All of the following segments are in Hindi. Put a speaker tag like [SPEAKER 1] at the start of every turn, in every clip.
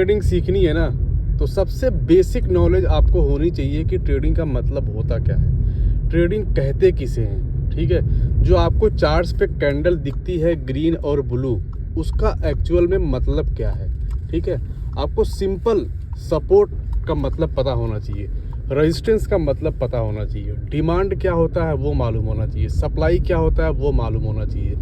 [SPEAKER 1] ट्रेडिंग सीखनी है ना, तो सबसे बेसिक नॉलेज आपको होनी चाहिए कि ट्रेडिंग का मतलब होता क्या है, ट्रेडिंग कहते किसे हैं। ठीक है, जो आपको चार्ट्स पे कैंडल दिखती है ग्रीन और ब्लू, उसका एक्चुअल में मतलब क्या है। ठीक है, आपको सिंपल सपोर्ट का मतलब पता होना चाहिए, रेजिस्टेंस का मतलब पता होना चाहिए, डिमांड क्या होता है वो मालूम होना चाहिए, सप्लाई क्या होता है वो मालूम होना चाहिए।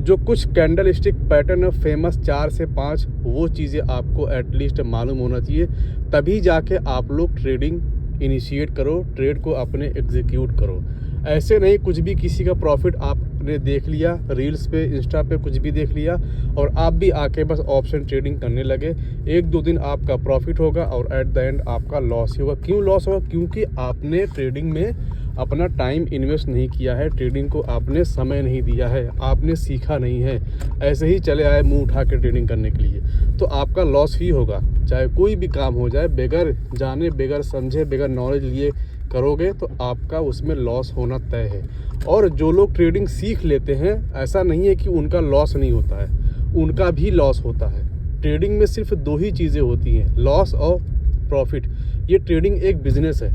[SPEAKER 1] जो कुछ कैंडल स्टिक पैटर्न है फेमस 4 से 5, वो चीज़ें आपको एटलीस्ट मालूम होना चाहिए, तभी जाके आप लोग ट्रेडिंग इनिशिएट करो, ट्रेड को अपने एग्जीक्यूट करो। ऐसे नहीं कुछ भी किसी का प्रॉफिट आपने देख लिया, रील्स पे इंस्टा पे कुछ भी देख लिया और आप भी आके बस ऑप्शन ट्रेडिंग करने लगे। 1-2 दिन आपका प्रॉफिट होगा और एट द एंड आपका लॉस ही होगा। क्यों लॉस होगा? क्योंकि आपने ट्रेडिंग में अपना टाइम इन्वेस्ट नहीं किया है, ट्रेडिंग को आपने समय नहीं दिया है, आपने सीखा नहीं है, ऐसे ही चले आए मुंह उठा के ट्रेडिंग करने के लिए, तो आपका लॉस ही होगा। चाहे कोई भी काम हो जाए, बगैर जाने, बगैर समझे, बगैर नॉलेज लिए करोगे तो आपका उसमें लॉस होना तय है। और जो लोग ट्रेडिंग सीख लेते हैं, ऐसा नहीं है कि उनका लॉस नहीं होता है, उनका भी लॉस होता है। ट्रेडिंग में सिर्फ 2 ही चीज़ें होती हैं, लॉस और प्रॉफिट। ये ट्रेडिंग एक बिजनेस है,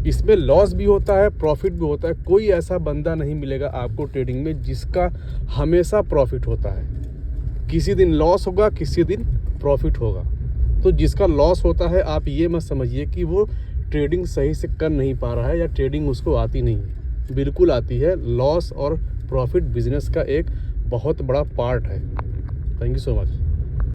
[SPEAKER 1] इसमें लॉस भी होता है, प्रॉफिट भी होता है। कोई ऐसा बंदा नहीं मिलेगा आपको ट्रेडिंग में जिसका हमेशा प्रॉफिट होता है। किसी दिन लॉस होगा, किसी दिन प्रॉफिट होगा। तो जिसका लॉस होता है, आप ये मत समझिए कि वो ट्रेडिंग सही से कर नहीं पा रहा है या ट्रेडिंग उसको आती नहीं है। बिल्कुल आती है। लॉस और प्रॉफिट बिजनेस का एक बहुत बड़ा पार्ट है। Thank you so much.